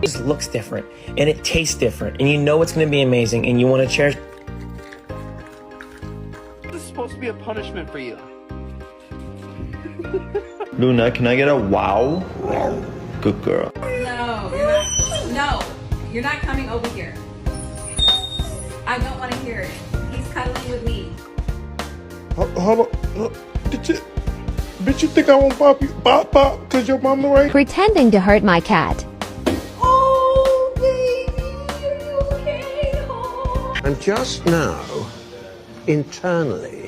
just looks different and it tastes different and you know it's going to be amazing and you want to cherish. This is supposed to be a punishment for you. Luna, can I get a wow? Good girl. No, you're not. No, you're not coming over here. I don't want to hear it. He's cuddling with me. Hold on. Bitch, you think I won't pop you? Pop, cause your mama right? Pretending to hurt my cat. Oh, baby, are you okay? Oh. And just now, internally,